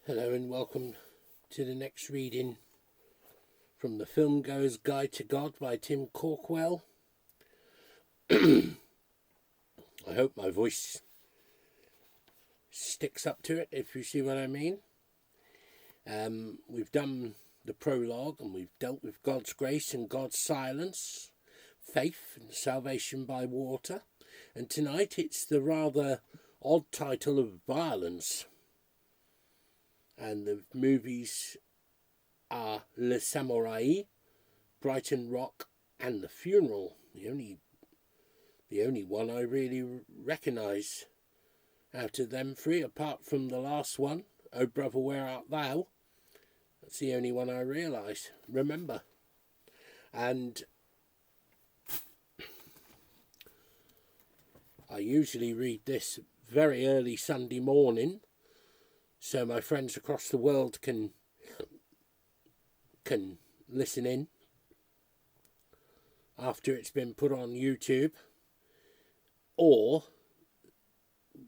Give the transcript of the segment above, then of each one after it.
Hello and welcome to the next reading from the Filmgoer's Guide to God by Tim Cawkwell. I hope my voice sticks up to it, if you see what I mean. We've done the prologue and we've dealt with God's grace and God's silence, faith and salvation by water. And tonight it's the rather odd title of Violence. And the movies are Le Samurai, Brighton Rock, and The Funeral. The only one I really recognise out of them three, apart from the last one, Oh Brother, Where Art Thou? That's the only one I remember. And I usually read this very early Sunday morning, so my friends across the world can listen in after it's been put on YouTube. Or,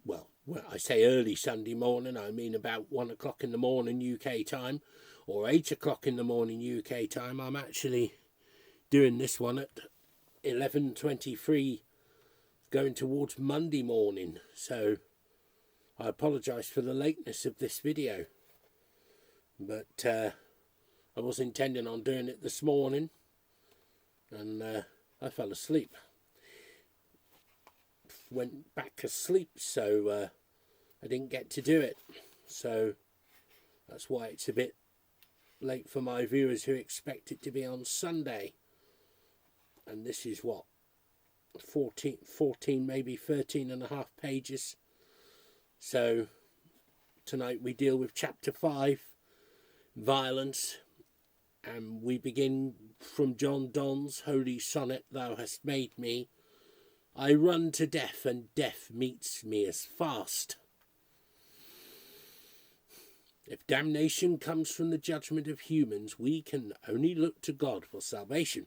well, when I say early Sunday morning, I mean about 1 o'clock in the morning UK time, or 8 o'clock in the morning UK time. I'm actually doing this one at 11:23, going towards Monday morning, so I apologise for the lateness of this video, but I was intending on doing it this morning, and I fell asleep. Went back to sleep, so I didn't get to do it. So that's why it's a bit late for my viewers who expect it to be on Sunday. And this is what, 14, maybe 13 and a half pages. So tonight we deal with chapter 5, Violence, and we begin from John Donne's holy sonnet, Thou hast made me. I run to death, and death meets me as fast. If damnation comes from the judgment of humans, we can only look to God for salvation.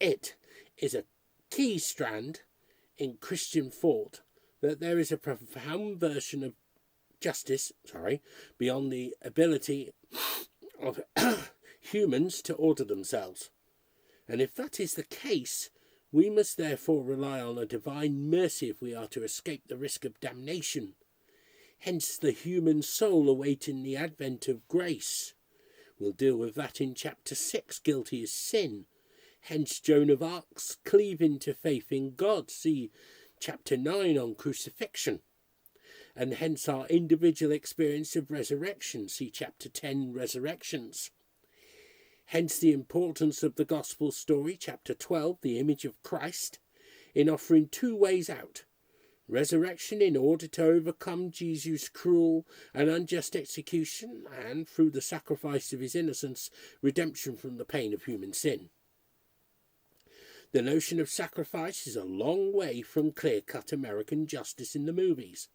It is a key strand in Christian thought that there is a profound version of justice, beyond the ability of humans to order themselves. And if that is the case, we must therefore rely on a divine mercy if we are to escape the risk of damnation. Hence the human soul awaiting the advent of grace. We'll deal with that in chapter 6, Guilty as Sin. Hence Joan of Arc's cleaving to faith in God. See chapter 9 on crucifixion. And hence our individual experience of resurrection. See chapter 10, Resurrections. Hence the importance of the gospel story, chapter 12, the image of Christ, in offering two ways out. Resurrection in order to overcome Jesus' cruel and unjust execution, and through the sacrifice of his innocence, redemption from the pain of human sin. The notion of sacrifice is a long way from clear-cut American justice in the movies.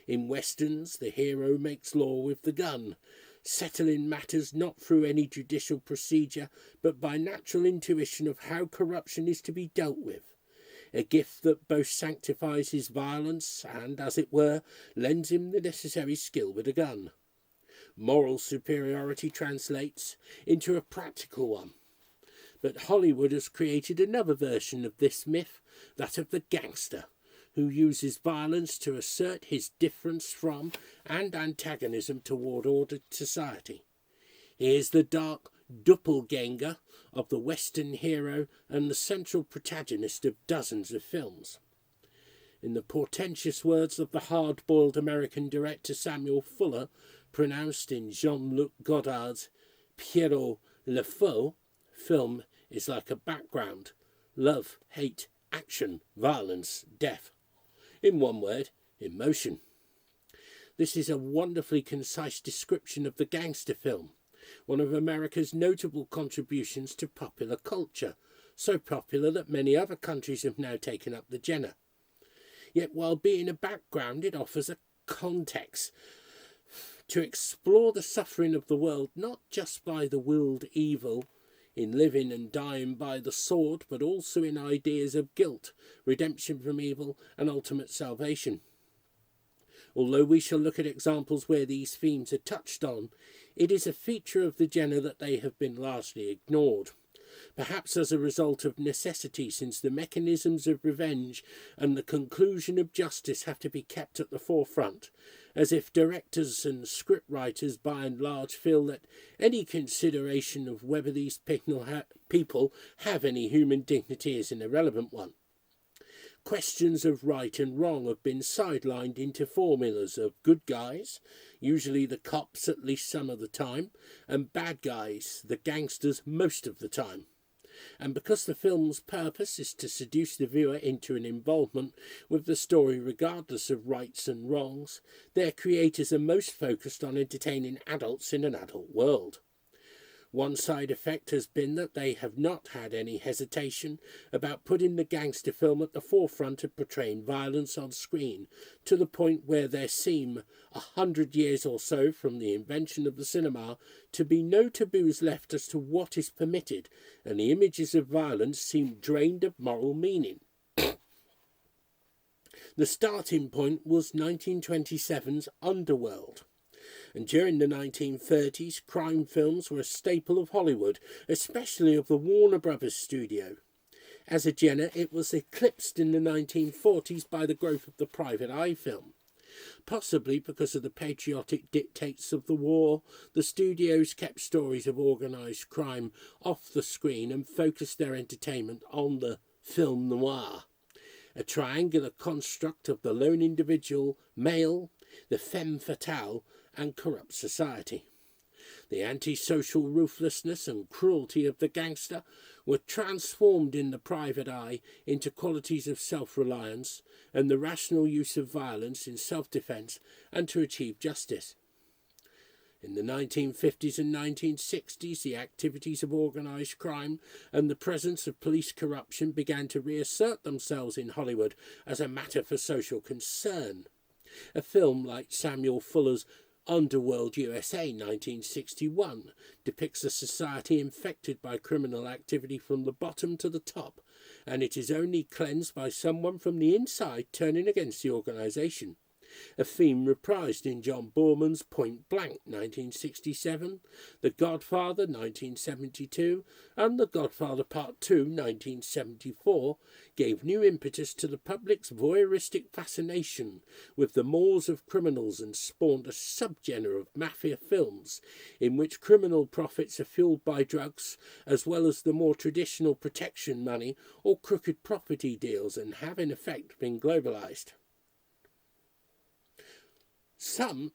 In westerns, the hero makes law with the gun, settling matters not through any judicial procedure, but by natural intuition of how corruption is to be dealt with. A gift that both sanctifies his violence and, as it were, lends him the necessary skill with a gun. Moral superiority translates into a practical one. But Hollywood has created another version of this myth, that of the gangster, who uses violence to assert his difference from and antagonism toward ordered society. He is the dark doppelganger of the Western hero and the central protagonist of dozens of films. In the portentous words of the hard-boiled American director Samuel Fuller, pronounced in Jean-Luc Godard's Pierrot Le Faux, film is like a background: love, hate, action, violence, death. In one word, emotion. This is a wonderfully concise description of the gangster film, one of America's notable contributions to popular culture, so popular that many other countries have now taken up the genre. Yet while being a background, it offers a context to explore the suffering of the world, not just by the willed evil in living and dying by the sword, but also in ideas of guilt, redemption from evil, and ultimate salvation. Although we shall look at examples where these themes are touched on, it is a feature of the genre that they have been largely ignored. Perhaps as a result of necessity, since the mechanisms of revenge and the conclusion of justice have to be kept at the forefront, as if directors and scriptwriters by and large feel that any consideration of whether these people have any human dignity is an irrelevant one. Questions of right and wrong have been sidelined into formulas of good guys, usually the cops at least some of the time, and bad guys, the gangsters, most of the time. And because the film's purpose is to seduce the viewer into an involvement with the story regardless of rights and wrongs, their creators are most focused on entertaining adults in an adult world. One side effect has been that they have not had any hesitation about putting the gangster film at the forefront of portraying violence on screen, to the point where there seem, 100 years or so from the invention of the cinema, to be no taboos left as to what is permitted, and the images of violence seem drained of moral meaning. The starting point was 1927's Underworld. And during the 1930s, crime films were a staple of Hollywood, especially of the Warner Brothers studio. As a genre, it was eclipsed in the 1940s by the growth of the private eye film. Possibly because of the patriotic dictates of the war, the studios kept stories of organised crime off the screen and focused their entertainment on the film noir, a triangular construct of the lone individual, male, the femme fatale, and corrupt society. The antisocial ruthlessness and cruelty of the gangster were transformed in the private eye into qualities of self-reliance and the rational use of violence in self-defence and to achieve justice. In the 1950s and 1960s, the activities of organised crime and the presence of police corruption began to reassert themselves in Hollywood as a matter for social concern. A film like Samuel Fuller's Underworld USA 1961 depicts a society infected by criminal activity from the bottom to the top, and it is only cleansed by someone from the inside turning against the organisation. A theme reprised in John Boorman's Point Blank 1967, The Godfather 1972, and The Godfather Part 2 1974 gave new impetus to the public's voyeuristic fascination with the mores of criminals and spawned a subgenre of mafia films in which criminal profits are fueled by drugs as well as the more traditional protection money or crooked property deals and have in effect been globalised. Some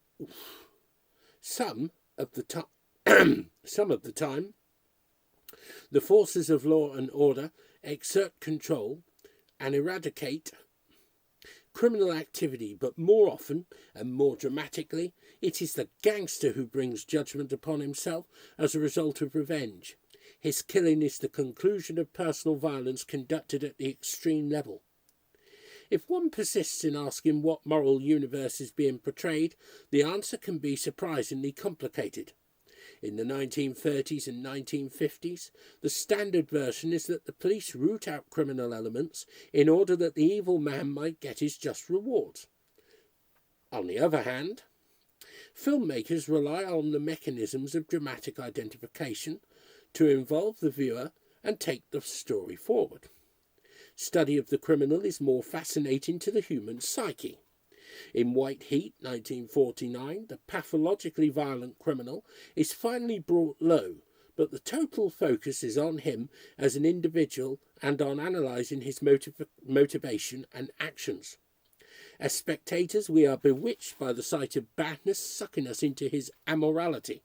of the time, the forces of law and order exert control and eradicate criminal activity, but more often and more dramatically, it is the gangster who brings judgment upon himself as a result of revenge. His killing is the conclusion of personal violence conducted at the extreme level. If one persists in asking what moral universe is being portrayed, the answer can be surprisingly complicated. In the 1930s and 1950s, the standard version is that the police root out criminal elements in order that the evil man might get his just rewards. On the other hand, filmmakers rely on the mechanisms of dramatic identification to involve the viewer and take the story forward. Study of the criminal is more fascinating to the human psyche. In White Heat, 1949, the pathologically violent criminal is finally brought low, but the total focus is on him as an individual and on analysing his motivation and actions. As spectators, we are bewitched by the sight of badness sucking us into his amorality.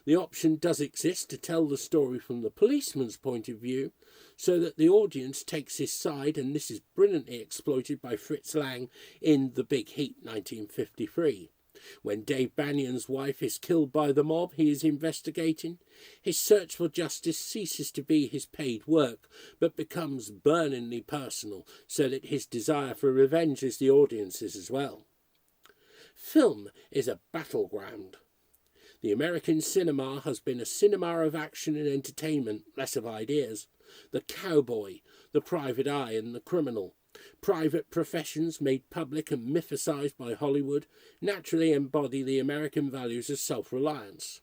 The option does exist to tell the story from the policeman's point of view, so that the audience takes his side, and this is brilliantly exploited by Fritz Lang in The Big Heat 1953. When Dave Banion's wife is killed by the mob he is investigating, his search for justice ceases to be his paid work, but becomes burningly personal, so that his desire for revenge is the audience's as well. Film is a battleground. The American cinema has been a cinema of action and entertainment, less of ideas. The cowboy, the private eye and the criminal, Private professions made public and mythicized by Hollywood naturally embody the American values of self-reliance.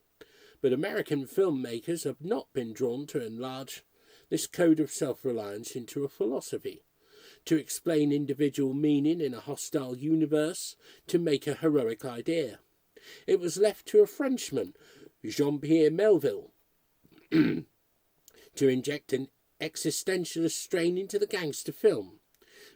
But American filmmakers have not been drawn to enlarge this code of self-reliance into a philosophy, to explain individual meaning in a hostile universe, to make a heroic idea. It was left to a Frenchman, Jean-Pierre Melville, to inject an existentialist strain into the gangster film.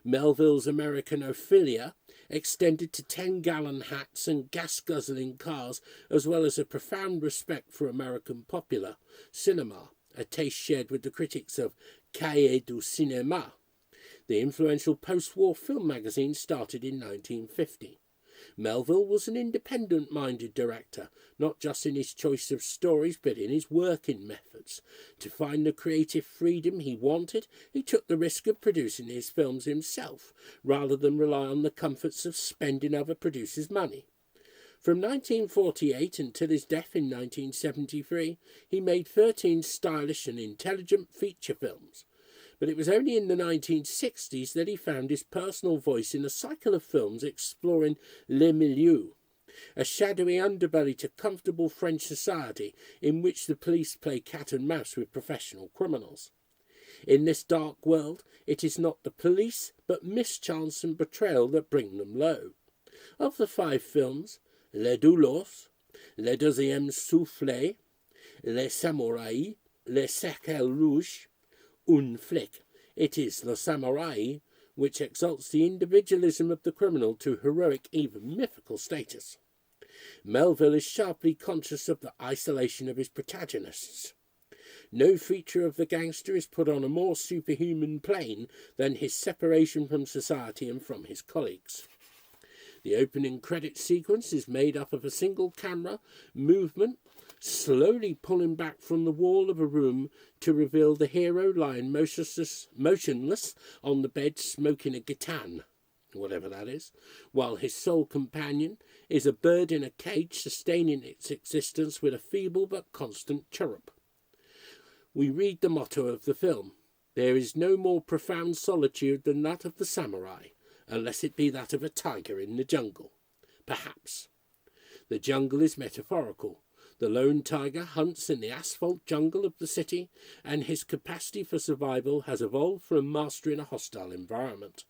Melville's Americanophilia extended to 10-gallon hats and gas-guzzling cars, as well as a profound respect for American popular cinema, a taste shared with the critics of Cahiers du Cinéma. The influential post-war film magazine started in 1950. Melville was an independent-minded director, not just in his choice of stories, but in his working methods. To find the creative freedom he wanted, he took the risk of producing his films himself, rather than rely on the comforts of spending other producers' money. From 1948 until his death in 1973, he made 13 stylish and intelligent feature films. But it was only in the 1960s that he found his personal voice in a cycle of films exploring le milieu, a shadowy underbelly to comfortable French society in which the police play cat and mouse with professional criminals. In this dark world, it is not the police, but mischance and betrayal that bring them low. Of the 5 films, Les Doulos, Le Deuxième Soufflet, Les Samouraïs, Les Cercles Rouges, Un Flic, it is Le Samouraï which exalts the individualism of the criminal to heroic, even mythical status. Melville is sharply conscious of the isolation of his protagonists. No feature of the gangster is put on a more superhuman plane than his separation from society and from his colleagues. The opening credit sequence is made up of a single camera movement, slowly pulling back from the wall of a room to reveal the hero lying motionless on the bed smoking a gitane, whatever that is, while his sole companion is a bird in a cage sustaining its existence with a feeble but constant chirrup. We read the motto of the film: there is no more profound solitude than that of the samurai, unless it be that of a tiger in the jungle. Perhaps. The jungle is metaphorical. The lone tiger hunts in the asphalt jungle of the city, and his capacity for survival has evolved from mastering a hostile environment.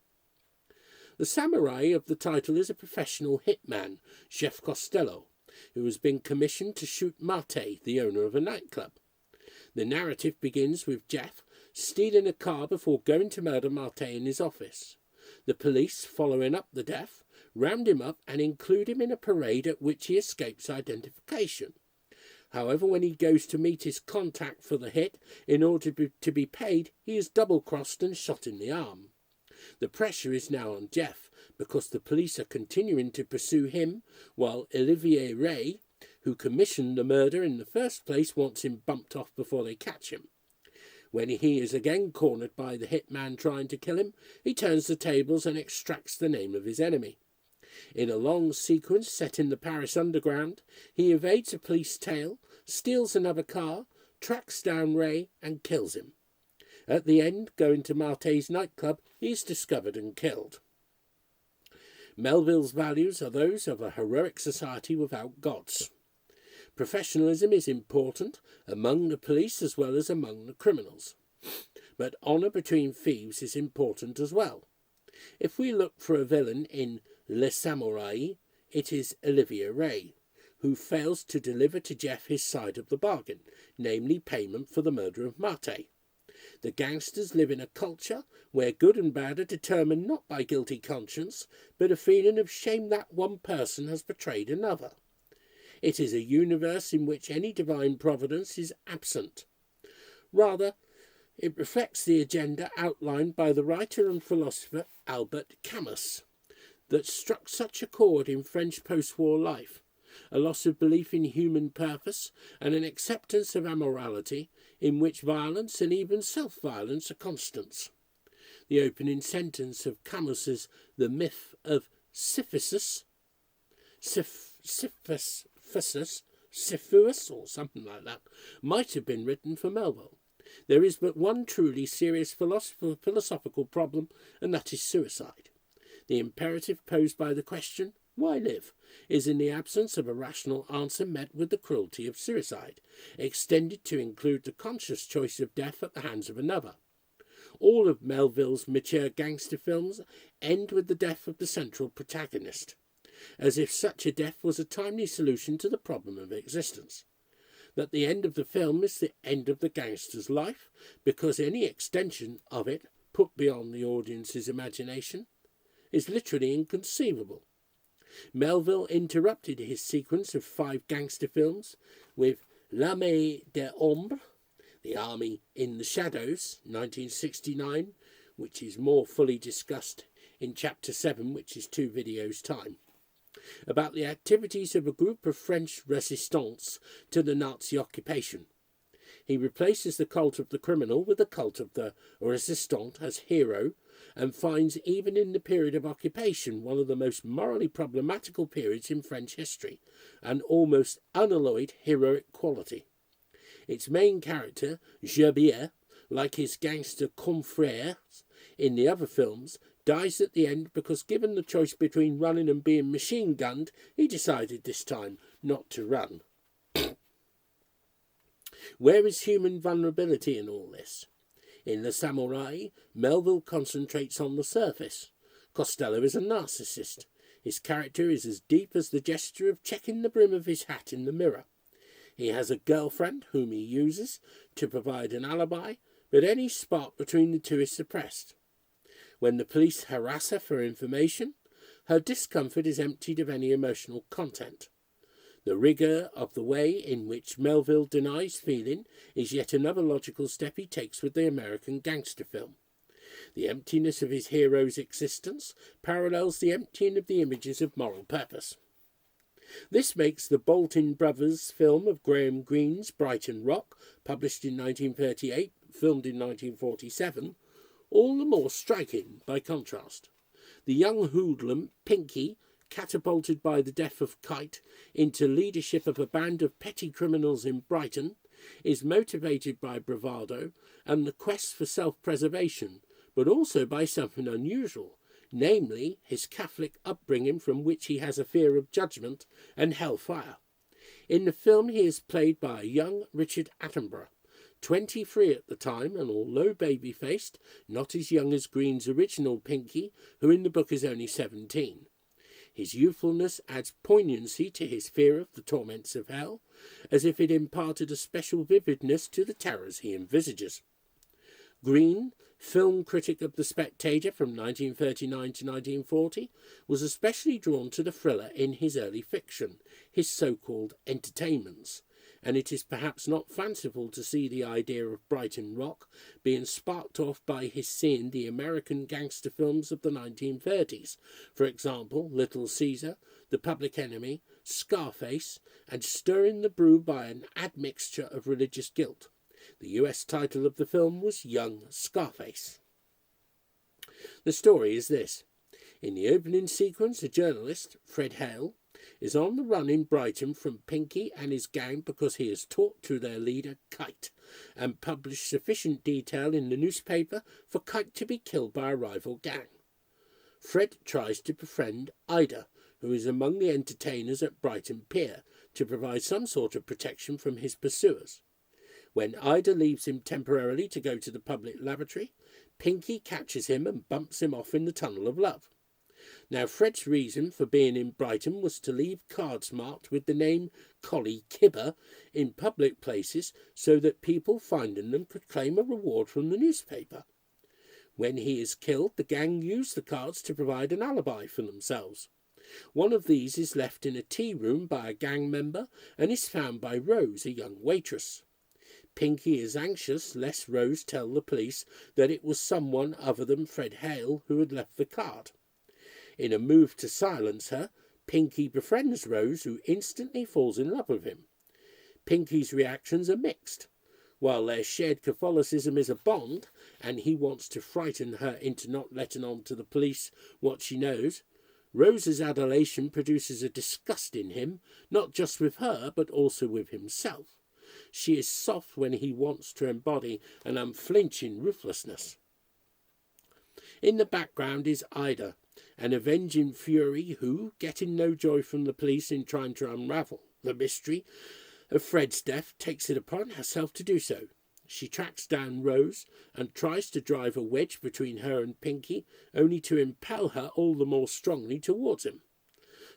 The samurai of the title is a professional hitman, Chef Costello, who has been commissioned to shoot Mate, the owner of a nightclub. The narrative begins with Jeff stealing a car before going to murder Mate in his office. The police, following up the death, round him up and include him in a parade at which he escapes identification. However, when he goes to meet his contact for the hit, in order to be paid, he is double-crossed and shot in the arm. The pressure is now on Jeff, because the police are continuing to pursue him, while Olivier Ray, who commissioned the murder in the first place, wants him bumped off before they catch him. When he is again cornered by the hitman trying to kill him, he turns the tables and extracts the name of his enemy. In a long sequence set in the Paris underground, he evades a police tail, steals another car, tracks down Ray and kills him. At the end, going to Mate's nightclub, he is discovered and killed. Melville's values are those of a heroic society without gods. Professionalism is important among the police as well as among the criminals. But honour between thieves is important as well. If we look for a villain in Le Samouraï, it is Olivier Ray, who fails to deliver to Jeff his side of the bargain, namely payment for the murder of Mate. The gangsters live in a culture where good and bad are determined not by guilty conscience, but a feeling of shame that one person has betrayed another. It is a universe in which any divine providence is absent. Rather, it reflects the agenda outlined by the writer and philosopher Albert Camus, that struck such a chord in French post-war life, a loss of belief in human purpose and an acceptance of amorality in which violence and even self-violence are constants. The opening sentence of Camus's The Myth of Sisyphus, or something like that, might have been written for Melville. There is but one truly serious philosophical problem, and that is suicide. The imperative posed by the question, why live, is in the absence of a rational answer met with the cruelty of suicide, extended to include the conscious choice of death at the hands of another. All of Melville's mature gangster films end with the death of the central protagonist, as if such a death was a timely solution to the problem of existence. That the end of the film is the end of the gangster's life, because any extension of it, put beyond the audience's imagination, is literally inconceivable. Melville interrupted his sequence of 5 gangster films with L'Armée des Ombres, The Army in the Shadows, 1969, which is more fully discussed in Chapter 7, which is 2 videos' time, about the activities of a group of French resistants to the Nazi occupation. He replaces the cult of the criminal with the cult of the resistant as hero, and finds even in the period of occupation one of the most morally problematical periods in French history, an almost unalloyed heroic quality. Its main character, Gerbier, like his gangster confrères in the other films, dies at the end because, given the choice between running and being machine-gunned, he decided this time not to run. Where is human vulnerability in all this? In The Samurai, Melville concentrates on the surface. Costello is a narcissist. His character is as deep as the gesture of checking the brim of his hat in the mirror. He has a girlfriend whom he uses to provide an alibi, but any spark between the two is suppressed. When the police harass her for information, her discomfort is emptied of any emotional content. The rigour of the way in which Melville denies feeling is yet another logical step he takes with the American gangster film. The emptiness of his hero's existence parallels the emptying of the images of moral purpose. This makes the Bolton brothers' film of Graham Greene's Brighton Rock, published in 1938, filmed in 1947, all the more striking by contrast. The young hoodlum, Pinky, catapulted by the death of Kite into leadership of a band of petty criminals in Brighton, is motivated by bravado and the quest for self-preservation, but also by something unusual, namely his Catholic upbringing, from which he has a fear of judgment and hellfire. In the film he is played by a young Richard Attenborough, 23 at the time, and although baby-faced, not as young as Greene's original Pinky, who in the book is only 17. His youthfulness adds poignancy to his fear of the torments of hell, as if it imparted a special vividness to the terrors he envisages. Greene, film critic of The Spectator from 1939 to 1940, was especially drawn to the thriller in his early fiction, his so-called entertainments, and it is perhaps not fanciful to see the idea of Brighton Rock being sparked off by his seeing the American gangster films of the 1930s, for example, Little Caesar, The Public Enemy, Scarface, and stirring the brew by an admixture of religious guilt. The US title of the film was Young Scarface. The story is this. In the opening sequence, a journalist, Fred Hale, is on the run in Brighton from Pinky and his gang because he has talked to their leader, Kite, and published sufficient detail in the newspaper for Kite to be killed by a rival gang. Fred tries to befriend Ida, who is among the entertainers at Brighton Pier, to provide some sort of protection from his pursuers. When Ida leaves him temporarily to go to the public lavatory, Pinky catches him and bumps him off in the tunnel of love. Now, Fred's reason for being in Brighton was to leave cards marked with the name Collie Kibber in public places so that people finding them could claim a reward from the newspaper. When he is killed, the gang use the cards to provide an alibi for themselves. One of these is left in a tea room by a gang member and is found by Rose, a young waitress. Pinky is anxious lest Rose tell the police that it was someone other than Fred Hale who had left the card. In a move to silence her, Pinky befriends Rose, who instantly falls in love with him. Pinky's reactions are mixed. While their shared Catholicism is a bond, and he wants to frighten her into not letting on to the police what she knows, Rose's adulation produces a disgust in him, not just with her, but also with himself. She is soft when he wants to embody an unflinching ruthlessness. In the background is Ida, an avenging fury who, getting no joy from the police in trying to unravel the mystery of Fred's death, takes it upon herself to do so. She tracks down Rose and tries to drive a wedge between her and Pinky, only to impel her all the more strongly towards him.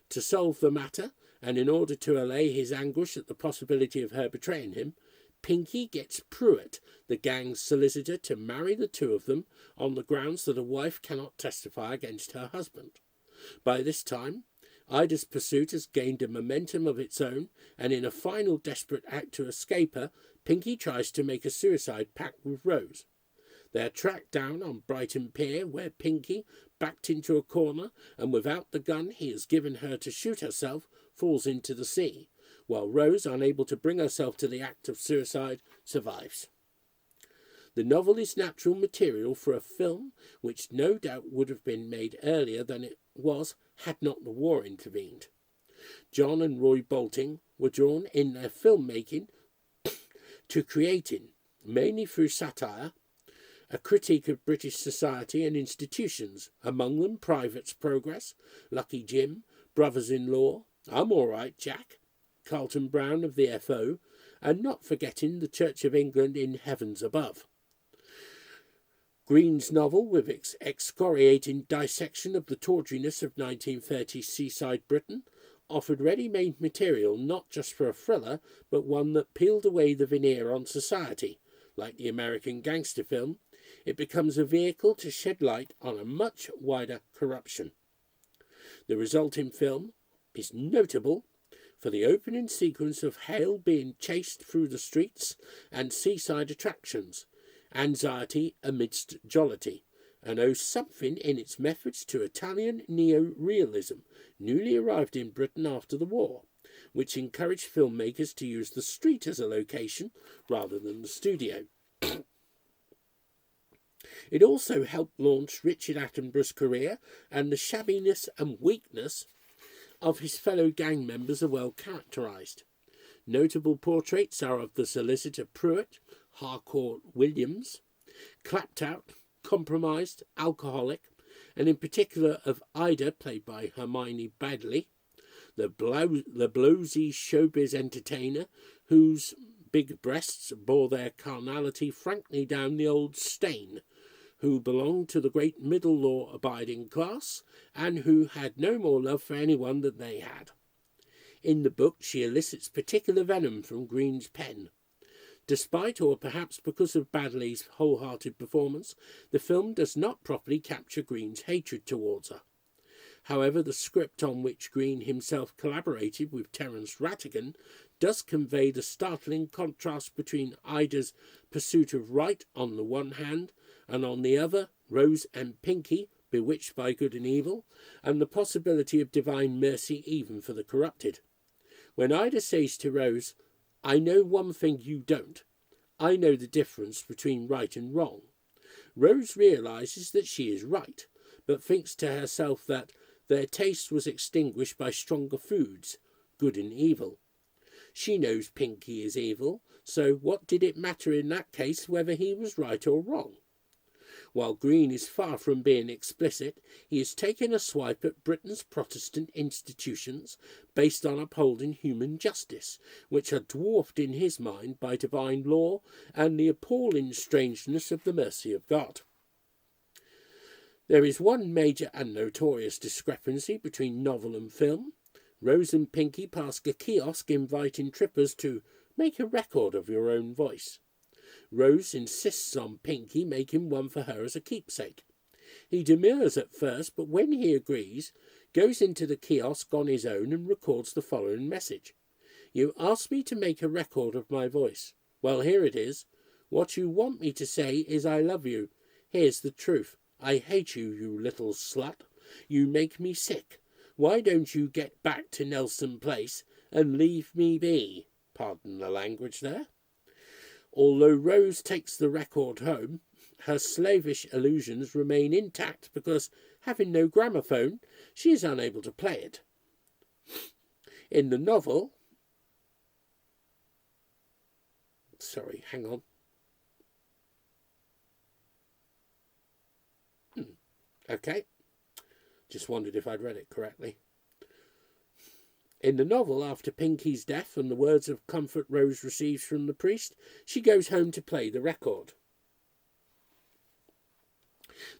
To solve the matter, and in order to allay his anguish at the possibility of her betraying him, Pinky gets Pruitt, the gang's solicitor, to marry the two of them on the grounds that a wife cannot testify against her husband. By this time, Ida's pursuit has gained a momentum of its own, and in a final desperate act to escape her, Pinky tries to make a suicide pact with Rose. They are tracked down on Brighton Pier, where Pinky, backed into a corner, and without the gun he has given her to shoot herself, falls into the sea, while Rose, unable to bring herself to the act of suicide, survives. The novel is natural material for a film which no doubt would have been made earlier than it was had not the war intervened. John and Roy Bolting were drawn in their filmmaking to creating, mainly through satire, a critique of British society and institutions, among them Private's Progress, Lucky Jim, Brothers-in-Law, I'm All Right, Jack, Carlton Brown of the FO, and not forgetting the Church of England in Heavens Above. Green's novel, with its excoriating dissection of the tawdriness of 1930s seaside Britain, offered ready-made material not just for a thriller, but one that peeled away the veneer on society. Like the American gangster film, it becomes a vehicle to shed light on a much wider corruption. The resulting film is notable for the opening sequence of Hale being chased through the streets and seaside attractions, anxiety amidst jollity, and owes something in its methods to Italian neo-realism, newly arrived in Britain after the war, which encouraged filmmakers to use the street as a location rather than the studio. It also helped launch Richard Attenborough's career, and the shabbiness and weakness of his fellow gang members are well characterised. Notable portraits are of the solicitor Pruitt, Harcourt Williams, clapped out, compromised, alcoholic, and in particular of Ida, played by Hermione Baddeley, the blowsy showbiz entertainer whose big breasts bore their carnality frankly down the old stain, who belonged to the great middle law-abiding class, and who had no more love for anyone than they had. In the book she elicits particular venom from Green's pen. Despite, or perhaps because of Baddeley's wholehearted performance, the film does not properly capture Green's hatred towards her. However, the script on which Green himself collaborated with Terence Rattigan does convey the startling contrast between Ida's pursuit of right on the one hand, and on the other, Rose and Pinky, bewitched by good and evil, and the possibility of divine mercy even for the corrupted. When Ida says to Rose, "I know one thing you don't. I know the difference between right and wrong," Rose realises that she is right, but thinks to herself that their taste was extinguished by stronger foods, good and evil. She knows Pinky is evil, so what did it matter in that case whether he was right or wrong? While Green is far from being explicit, he is taking a swipe at Britain's Protestant institutions based on upholding human justice, which are dwarfed in his mind by divine law and the appalling strangeness of the mercy of God. There is one major and notorious discrepancy between novel and film. Rose and Pinky pass a kiosk inviting trippers to make a record of your own voice. Rose insists on Pinky making one for her as a keepsake. He demurs at first, but when he agrees, goes into the kiosk on his own and records the following message. "You asked me to make a record of my voice. Well, here it is. What you want me to say is I love you. Here's the truth. I hate you, you little slut. You make me sick. Why don't you get back to Nelson Place and leave me be?" Pardon the language there. Although Rose takes the record home, her slavish illusions remain intact because, having no gramophone, she is unable to play it. In the novel, hang on. Okay. Just wondered if I'd read it correctly. In the novel, after Pinky's death and the words of comfort Rose receives from the priest, she goes home to play the record.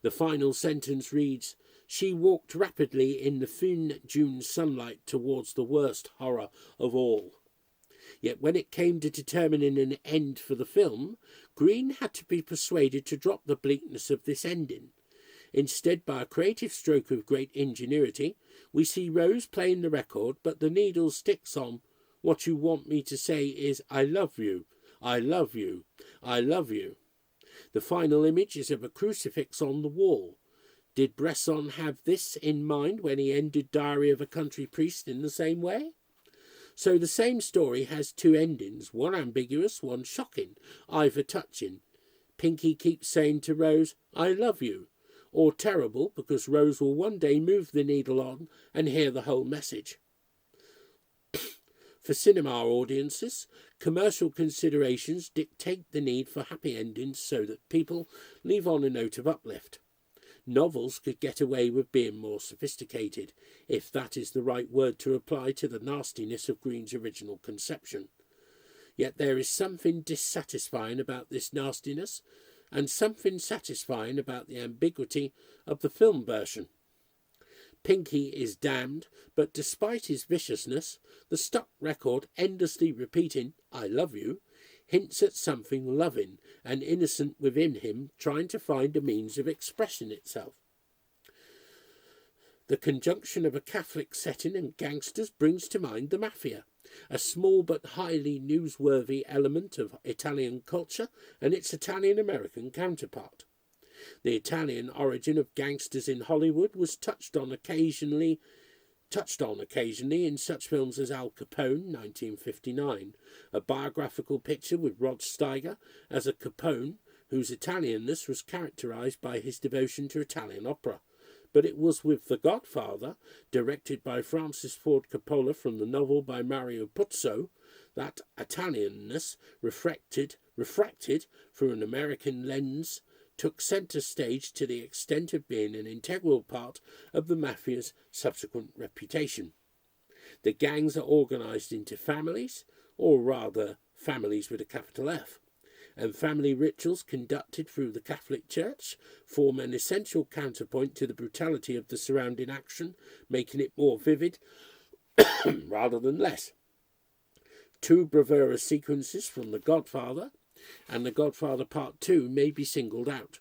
The final sentence reads, "She walked rapidly in the thin June sunlight towards the worst horror of all." Yet when it came to determining an end for the film, Green had to be persuaded to drop the bleakness of this ending. Instead, by a creative stroke of great ingenuity, we see Rose playing the record, but the needle sticks on, "What you want me to say is, I love you, I love you, I love you." The final image is of a crucifix on the wall. Did Bresson have this in mind when he ended Diary of a Country Priest in the same way? So the same story has two endings, one ambiguous, one shocking, either touching. Pinky keeps saying to Rose, "I love you," or terrible because Rose will one day move the needle on and hear the whole message. For cinema audiences, commercial considerations dictate the need for happy endings so that people leave on a note of uplift. Novels could get away with being more sophisticated, if that is the right word to apply to the nastiness of Green's original conception. Yet there is something dissatisfying about this nastiness, and something satisfying about the ambiguity of the film version. Pinky is damned, but despite his viciousness, the stuck record endlessly repeating, "I love you," hints at something loving and innocent within him trying to find a means of expressing itself. The conjunction of a Catholic setting and gangsters brings to mind the Mafia, a small but highly newsworthy element of Italian culture and its Italian-American counterpart. The Italian origin of gangsters in Hollywood was touched on occasionally in such films as Al Capone, 1959, a biographical picture with Rod Steiger as a Capone whose Italianness was characterized by his devotion to Italian opera. But it was with The Godfather, directed by Francis Ford Coppola from the novel by Mario Puzo, that Italianness, refracted through an American lens, took centre stage to the extent of being an integral part of the Mafia's subsequent reputation. The gangs are organised into families, or rather families with a capital F, and family rituals conducted through the Catholic Church form an essential counterpoint to the brutality of the surrounding action, making it more vivid rather than less. Two bravura sequences from The Godfather and The Godfather Part 2 may be singled out.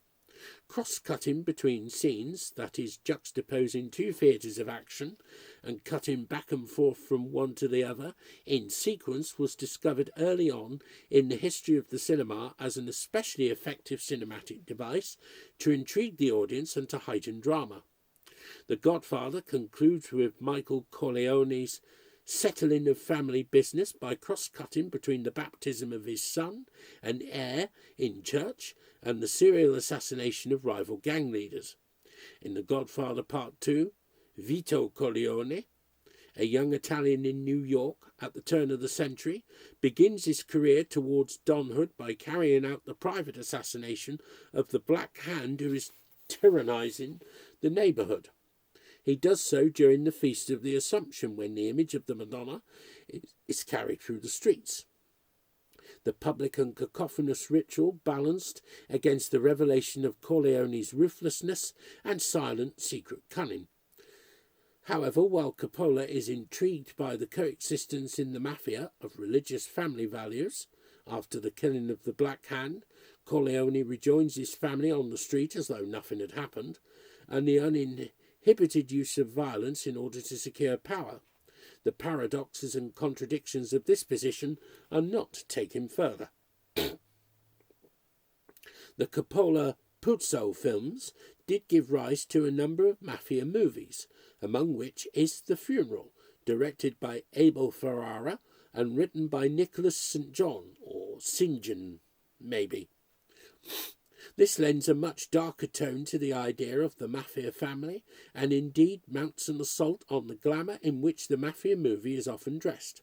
Cross-cutting between scenes, that is, juxtaposing two theatres of action and cutting back and forth from one to the other in sequence, was discovered early on in the history of the cinema as an especially effective cinematic device to intrigue the audience and to heighten drama. The Godfather concludes with Michael Corleone's settling of family business by cross-cutting between the baptism of his son and heir in church and the serial assassination of rival gang leaders. In The Godfather Part 2, Vito Corleone, a young Italian in New York at the turn of the century, begins his career towards donhood by carrying out the private assassination of the Black Hand who is tyrannizing the neighborhood. He does so during the Feast of the Assumption, when the image of the Madonna is carried through the streets. The public and cacophonous ritual balanced against the revelation of Corleone's ruthlessness and silent secret cunning. However, while Coppola is intrigued by the coexistence in the Mafia of religious family values, after the killing of the Black Hand, Corleone rejoins his family on the street as though nothing had happened, and the uninhibited use of violence in order to secure power. The paradoxes and contradictions of this position are not taken further. The Coppola-Puzo films did give rise to a number of mafia movies, among which is The Funeral, directed by Abel Ferrara and written by Nicholas St. John, or St. John, maybe. This lends a much darker tone to the idea of the Mafia family, and indeed mounts an assault on the glamour in which the Mafia movie is often dressed.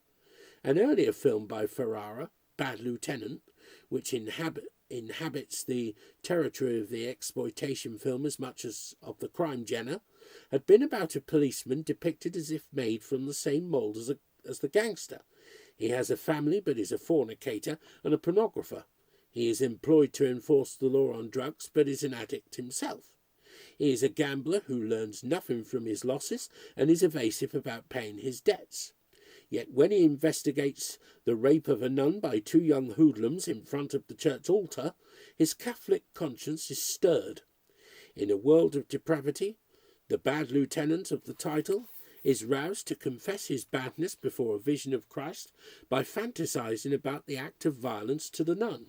An earlier film by Ferrara, Bad Lieutenant, which inhabits the territory of the exploitation film as much as of the crime genre, had been about a policeman depicted as if made from the same mould as the gangster. He has a family, but is a fornicator and a pornographer. He is employed to enforce the law on drugs, but is an addict himself. He is a gambler who learns nothing from his losses and is evasive about paying his debts. Yet when he investigates the rape of a nun by two young hoodlums in front of the church altar, his Catholic conscience is stirred. In a world of depravity, the bad lieutenant of the title is roused to confess his badness before a vision of Christ by fantasizing about the act of violence to the nun.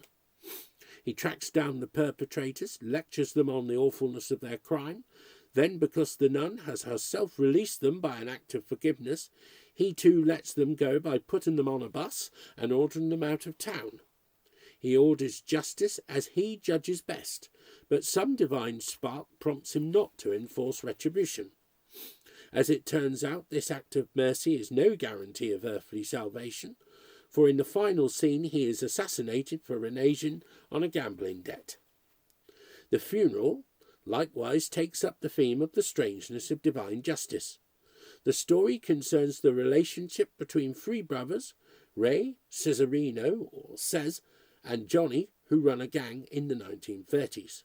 He tracks down the perpetrators, lectures them on the awfulness of their crime. Then, because the nun has herself released them by an act of forgiveness, he too lets them go by putting them on a bus and ordering them out of town. He orders justice as he judges best, but some divine spark prompts him not to enforce retribution. As it turns out, this act of mercy is no guarantee of earthly salvation, for in the final scene he is assassinated for reneging on a gambling debt. The funeral likewise takes up the theme of the strangeness of divine justice. The story concerns the relationship between three brothers, Ray, Cesarino, or Cez, and Johnny, who run a gang in the 1930s.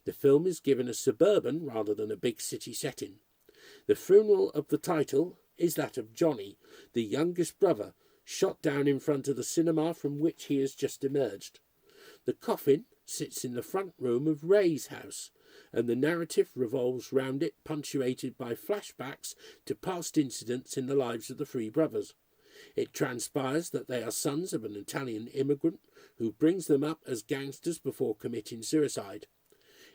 The film is given a suburban rather than a big city setting. The funeral of the title is that of Johnny, the youngest brother, shot down in front of the cinema from which he has just emerged. The coffin sits in the front room of Ray's house, and the narrative revolves round it, punctuated by flashbacks to past incidents in the lives of the three brothers. It transpires that they are sons of an Italian immigrant who brings them up as gangsters before committing suicide.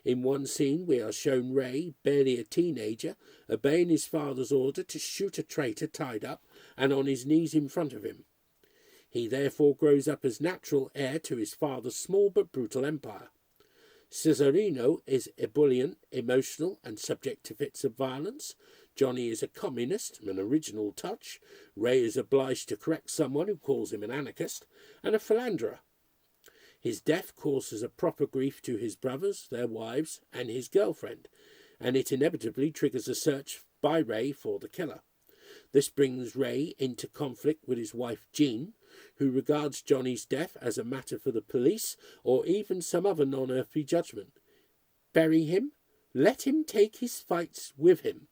In one scene we are shown Ray, barely a teenager, obeying his father's order to shoot a traitor tied up and on his knees in front of him. He therefore grows up as natural heir to his father's small but brutal empire. Cesarino is ebullient, emotional, and subject to fits of violence. Johnny is a communist, an original touch. Ray is obliged to correct someone who calls him an anarchist, and a philanderer. His death causes a proper grief to his brothers, their wives, and his girlfriend, and it inevitably triggers a search by Ray for the killer. This brings Ray into conflict with his wife Jean, who regards Johnny's death as a matter for the police or even some other non-earthly judgment. Bury him? Let him take his fights with him.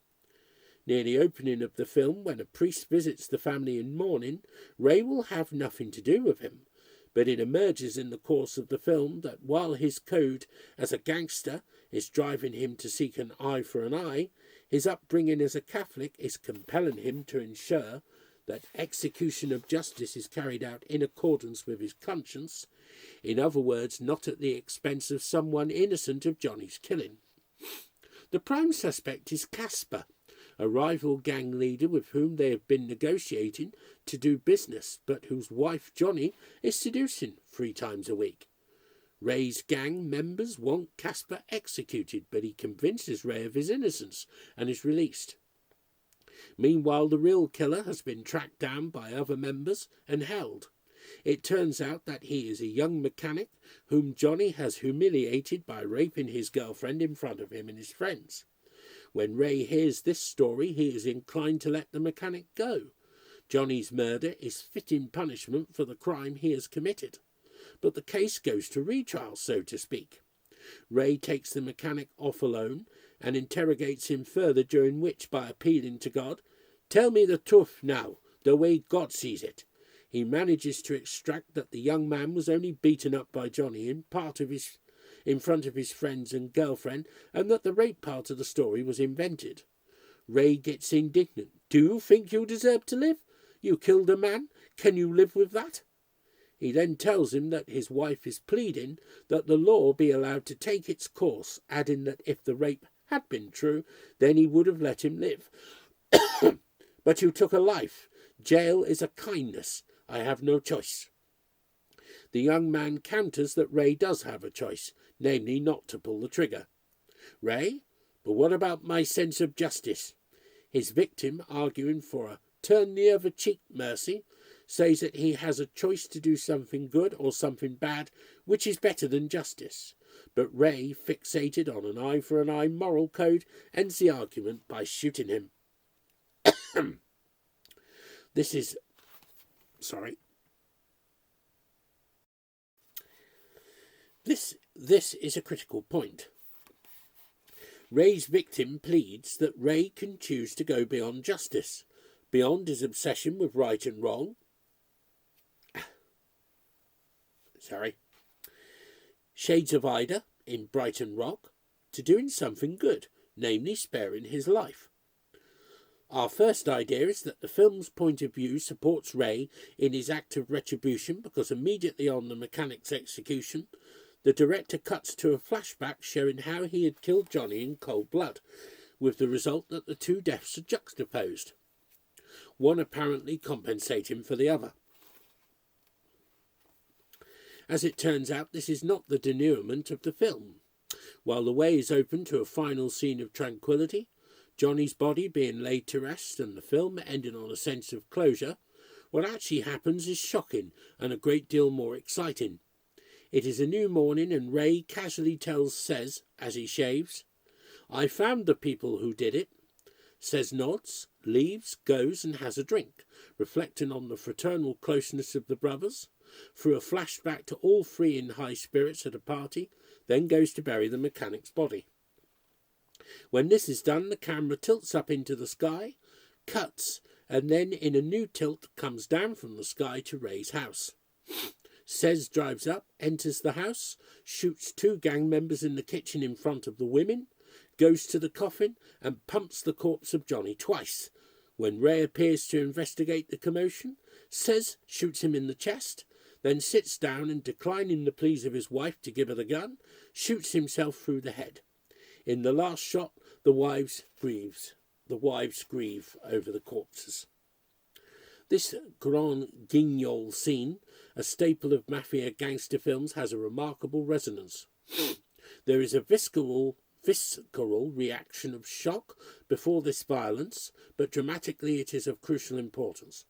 Near the opening of the film, when a priest visits the family in mourning, Ray will have nothing to do with him. But it emerges in the course of the film that while his code as a gangster is driving him to seek an eye for an eye, his upbringing as a Catholic is compelling him to ensure that execution of justice is carried out in accordance with his conscience, in other words, not at the expense of someone innocent of Johnny's killing. The prime suspect is Casper, a rival gang leader with whom they have been negotiating to do business, but whose wife Johnny is seducing 3 times a week. Ray's gang members want Casper executed, but he convinces Ray of his innocence and is released. Meanwhile, the real killer has been tracked down by other members and held. It turns out that he is a young mechanic whom Johnny has humiliated by raping his girlfriend in front of him and his friends. When Ray hears this story, he is inclined to let the mechanic go. Johnny's murder is fitting punishment for the crime he has committed. But the case goes to retrial, so to speak. Ray takes the mechanic off alone and interrogates him further, during which, by appealing to God, "Tell me the truth now, the way God sees it," he manages to extract that the young man was only beaten up by Johnny in front of his friends and girlfriend, and that the rape part of the story was invented. Ray gets indignant. "Do you think you deserve to live? You killed a man. Can you live with that?" He then tells him that his wife is pleading that the law be allowed to take its course, adding that if the rape had been true, then he would have let him live. "But you took a life. Jail is a kindness. I have no choice." The young man counters that Ray does have a choice, namely not to pull the trigger. "Ray, but what about my sense of justice?" His victim, arguing for a turn the other cheek mercy, says that he has a choice to do something good or something bad, which is better than justice. But Ray, fixated on an eye for an eye moral code, ends the argument by shooting him. This is a critical point. Ray's victim pleads that Ray can choose to go beyond justice, beyond his obsession with right and wrong. Shades of Ida in Brighton Rock, to doing something good, namely sparing his life. Our first idea is that the film's point of view supports Ray in his act of retribution because immediately on the mechanic's execution, the director cuts to a flashback showing how he had killed Johnny in cold blood, with the result that the two deaths are juxtaposed, one apparently compensating for the other. As it turns out, this is not the denouement of the film. While the way is open to a final scene of tranquility, Johnny's body being laid to rest and the film ending on a sense of closure, what actually happens is shocking and a great deal more exciting. It is a new morning and Ray casually tells Says, as he shaves, "I found the people who did it." Says nods, leaves, goes and has a drink, reflecting on the fraternal closeness of the brothers, through a flashback to all three in high spirits at a party, then goes to bury the mechanic's body. When this is done, the camera tilts up into the sky, cuts, and then in a new tilt comes down from the sky to Ray's house. Says drives up, enters the house, shoots two gang members in the kitchen in front of the women, goes to the coffin and pumps the corpse of Johnny twice. When Ray appears to investigate the commotion, Says shoots him in the chest, then sits down and, declining the pleas of his wife to give her the gun, shoots himself through the head. In the last shot, the wives grieve over the corpses. This grand guignol scene, a staple of mafia gangster films, has a remarkable resonance. There is a visceral reaction of shock before this violence, but dramatically it is of crucial importance.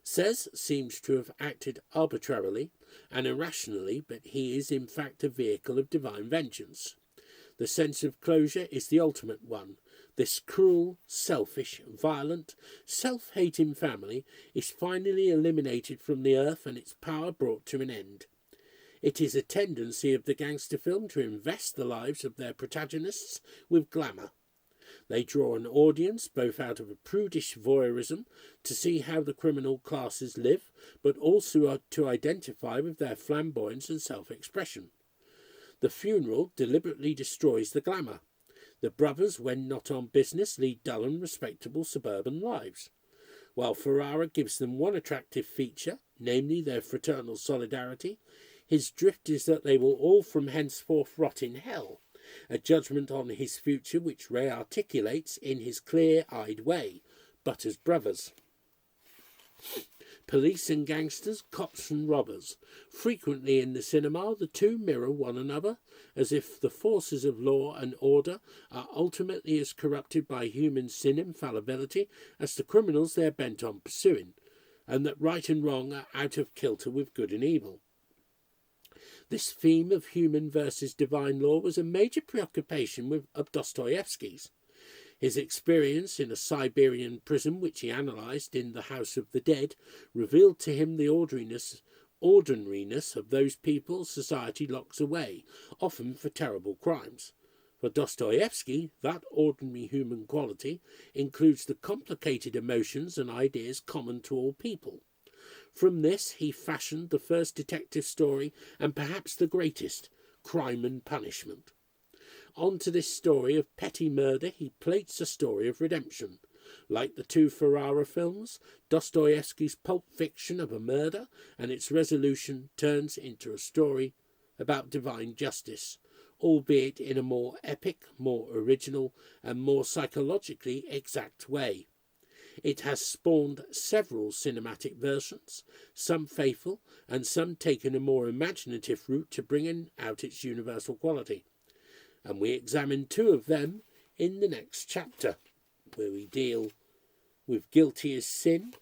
Says seems to have acted arbitrarily and irrationally, but he is in fact a vehicle of divine vengeance. The sense of closure is the ultimate one. This cruel, selfish, violent, self-hating family is finally eliminated from the earth and its power brought to an end. It is a tendency of the gangster film to invest the lives of their protagonists with glamour. They draw an audience both out of a prudish voyeurism to see how the criminal classes live, but also to identify with their flamboyance and self-expression. The funeral deliberately destroys the glamour. The brothers, when not on business, lead dull and respectable suburban lives. While Ferrara gives them one attractive feature, namely their fraternal solidarity, his drift is that they will all from henceforth rot in hell, a judgment on his future which Ray articulates in his clear-eyed way, but as brothers. Police and gangsters, cops and robbers. Frequently in the cinema, the two mirror one another, as if the forces of law and order are ultimately as corrupted by human sin and fallibility as the criminals they are bent on pursuing, and that right and wrong are out of kilter with good and evil. This theme of human versus divine law was a major preoccupation of Dostoevsky's. His experience in a Siberian prison, which he analysed in The House of the Dead, revealed to him the ordinariness of those people society locks away, often for terrible crimes. For Dostoevsky, that ordinary human quality includes the complicated emotions and ideas common to all people. From this he fashioned the first detective story, and perhaps the greatest, Crime and Punishment. Onto this story of petty murder he plates a story of redemption. Like the two Ferrara films, Dostoevsky's pulp fiction of a murder and its resolution turns into a story about divine justice, albeit in a more epic, more original, and more psychologically exact way. It has spawned several cinematic versions, some faithful and some taking a more imaginative route to bringing out its universal quality. And we examine two of them in the next chapter, where we deal with Guilty as Sin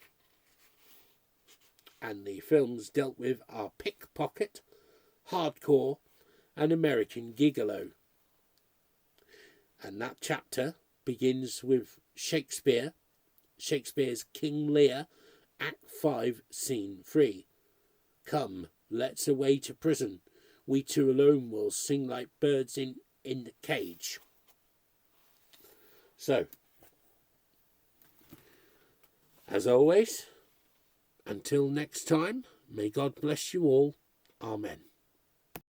and the films dealt with are Pickpocket, Hardcore, and American Gigolo. And that chapter begins with Shakespeare's King Lear, Act 5, Scene 3. Come, let's away to prison. We two alone will sing like birds in the cage. So, as always, until next time, may God bless you all. Amen.